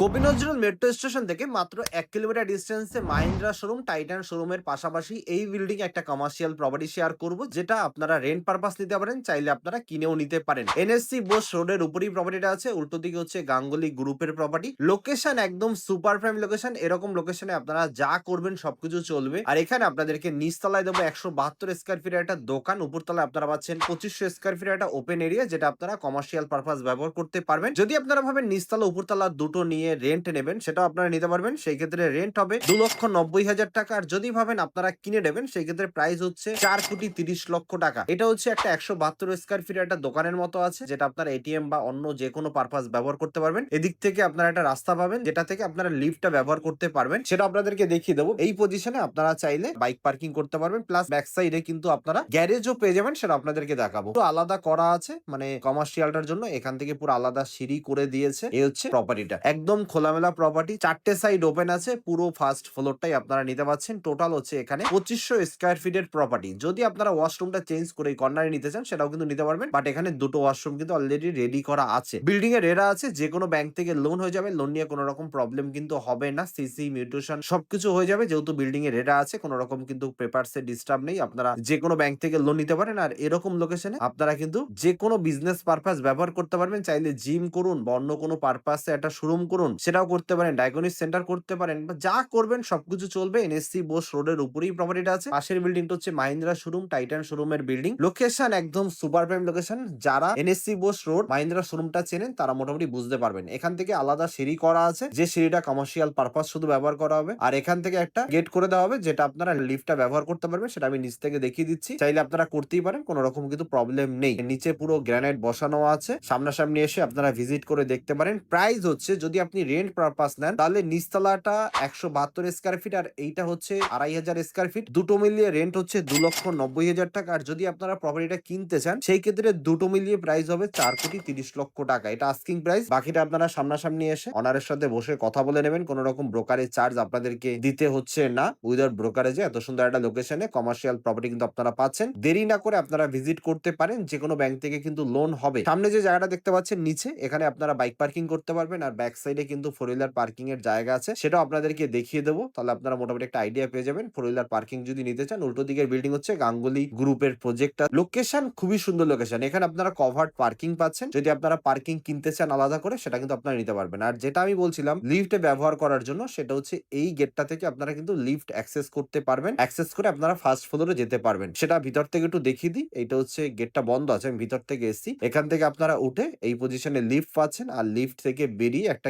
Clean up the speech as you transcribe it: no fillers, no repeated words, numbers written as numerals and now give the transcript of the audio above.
কবি Nazrul metro station থেকে মাত্র 1 কিলোমিটার ডিস্টেন্সে মাহিন্দ্রা শোরুম টাইটান শোরুমের পাশাপাশি এই বিল্ডিং একটা কমার্শিয়াল প্রপার্টি শেয়ার করব, যেটা আপনারা রেন্ট পারপাস নিতে পারেন, চাইলে আপনারা কিনেও নিতে পারেন। এনএসসি বোস রোডের উপরই প্রপার্টিটা আছে, উল্টো দিকে হচ্ছে গাঙ্গুলি গ্রুপের প্রপার্টি। লোকেশন একদম সুপার প্রাইম লোকেশন। এরকম লোকেশনে আপনারা যা করবেন সবকিছু চলবে। আর এখানে আপনাদেরকে নিচতলায় দেবো 172 স্কোয়ার ফিট একটা দোকান, উপরতলায় আপনারা পাচ্ছেন 2500 স্কোয়ার ফিট একটা ওপেন এরিয়া, যেটা আপনারা কমার্শিয়াল পারপাস ব্যবহার করতে পারবেন। যদি আপনারা ভাবেন নিচতলা উপরতলা দুটো নিয়ে রেন্ট নেবেন, সেটাও আপনারা নিতে পারবেন। সেই ক্ষেত্রে রেন্ট হবে 2,90,000 টাকা। আর যদি ভাবেন আপনারা কিনে নেবেন, সেই ক্ষেত্রে প্রাইস হচ্ছে 4,30,00,000 টাকা। এটা হচ্ছে একটা 172 স্কোয়ার ফিট একটা দোকানের মতো আছে, যেটা আপনার এটিএম বা অন্য যে কোনো পারপাস ব্যবহার করতে পারবেন। এদিক থেকে আপনারা একটা রাস্তা পাবেন, যেটা থেকে আপনারা লিফটটা ব্যবহার করতে পারবেন। সেটা আপনাদেরকে দেখিয়ে দেবো। এই পজিশনে আপনারা চাইলে বাইক পার্কিং করতে পারবেন, প্লাস ব্যাক সাইডে কিন্তু আপনারা গ্যারেজও পেয়ে যাবেন, সেটা আপনাদেরকে দেখাবো। তো আলাদা করা আছে, মানে কমার্শিয়ালটার জন্য এখান থেকে পুরো আলাদা সিঁড়ি করে দিয়েছে। এই হচ্ছে প্রপার্টিটা, একদম খোলামেলা প্রপার্টি। 4টে সাইড ওপেন আছে, পুরো ফার্স্ট ফ্লোরটাই আপনারা নিতে পারছেন। টোটাল হচ্ছে এখানে 2500 স্কোয়ার ফিটের প্রপার্টি। যদি আপনারা ওয়াশরুমটা চেঞ্জ করে কর্নারে নিতে চান, সেটাও কিন্তু নিতে পারবেন। বাট এখানে দুটো ওয়াশরুম কিন্তু অলরেডি রেডি করা আছে। বিল্ডিং এর রেরা আছে, যে কোনো ব্যাংক থেকে লোন হয়ে যাবে। লোন নিয়ে কোনো রকম প্রবলেম কিন্তু হবে না। সিসি মিউটেশন সবকিছু হয়ে যাবে, যেহেতু বিল্ডিং এর রেরা আছে। কোনো রকম কিন্তু পেপারসে ডিস্টার্ব নেই। আপনারা যে কোনো ব্যাংক থেকে লোন নিতে পারেন। আর এরকম লোকেশনে আপনারা কিন্তু যে কোনো বিজনেস পারপাস ব্যবহার করতে পারবেন। চাইলে জিম করুন বা অন্য কোনো পারপাসে একটা শোরুম করুন, সেটাও করতে পারেন। ডায়াগনিস সেন্টার করতে পারেন, বা যা করবেন সবকিছু চলবে। এনএসসি বোস রোডের উপরেই প্রপার্টিটা আছে। পাশের বিল্ডিংটা হচ্ছে মাহিন্দ্রা শোরুম টাইটান শোরুমের বিল্ডিং। লোকেশন একদম সুপার প্রাইম লোকেশন। যারা এনএসসি বোস রোড মাহিন্দ্রা শোরুমটা চেনেন, তারা মোটামুটি বুঝতে পারবেন। এখান থেকে আলাদা সিঁড়ি করা আছে, যে সিঁড়িটা কমার্শিয়াল পারপাস শুধু ব্যবহার করা হবে। আর এখান থেকে একটা গেট করে দেওয়া হবে, যেটা আপনারা লিফটটা ব্যবহার করতে পারবেন। সেটা আমি নিচ থেকে দেখিয়ে দিচ্ছি, চাইলে আপনারা করতেই পারেন, কোনো রকম কিন্তু প্রবলেম নেই। নিচে পুরো গ্রানাইট বসানো আছে, সামনাসামনি এসে আপনারা ভিজিট করে দেখতে পারেন। প্রাইস হচ্ছে, যদি আপনি রেন্ট পারপাস নেন, তাহলে নিচতলাটা 172 স্কোয়ার ফিট, আর এইটা হচ্ছে 2,500 স্কোয়ার ফিট। দুটো মিলিয়ে রেন্ট হচ্ছে 2,90,000 টাকা। আর যদি আপনারা প্রপার্টিটা কিনতে চান, সেই ক্ষেত্রে দুটো মিলিয়ে প্রাইস হবে 4,30,00,000 টাকা। এটা আস্কিং প্রাইস। বাকিটা আপনারা সামনাসামনি এসে অনারের সাথে বসে কথা বলে নেবেন। কোনো রকম ব্রোকারেজ চার্জ আপনাদেরকে দিতে হচ্ছে না। উইদাউট ব্রোকারেজে এত সুন্দর একটা লোকেশনে কমার্শিয়াল প্রপার্টি কিন্তু আপনারা পাচ্ছেন। দেরি না করে আপনারা ভিজিট করতে পারেন, যে কোনো ব্যাংক থেকে কিন্তু লোন হবে। সামনে যে জায়গাটা দেখতে পাচ্ছেন নিচে, এখানে আপনারা বাইক পার্কিং করতে পারবেন। আর ব্যাক সাইডে কিন্তু 4 হুইলার পার্কিং এর জায়গা আছে, সেটাও আপনাদেরকে দেখিয়ে দেবো। তাহলে আপনারা মোটামুটি একটা আইডিয়া পেয়ে যাবেন 4 হুইলার পার্কিং যদি নিতে চান। উল্টো দিকের বিল্ডিং হচ্ছে গাঙ্গুলি গ্রুপের প্রজেক্ট। লোকেশন খুবই সুন্দর লোকেশন। এখানে আপনারা কভার্ড পার্কিং পাচ্ছেন। যদি আপনারা পার্কিং কিনতে চান আলাদা করে, সেটা কিন্তু আপনারা নিতে পারবেন। আর যেটা আমি বলছিলাম লিফটে ব্যবহার করার জন্য, সেটা হচ্ছে এই গেটটা থেকে আপনারা কিন্তু লিফট অ্যাক্সেস করতে পারবেন। অ্যাক্সেস করে আপনারা ফার্স্ট ফ্লোরে যেতে পারবেন। সেটা ভিতর থেকে একটু দেখিয়ে দিই। এইটা হচ্ছে গেটটা বন্ধ আছে, আমি ভিতর থেকে এসেছি। এখান থেকে আপনারা উঠে এই পজিশনে লিফট পাচ্ছেন, আর লিফট থেকে বেরিয়ে একটা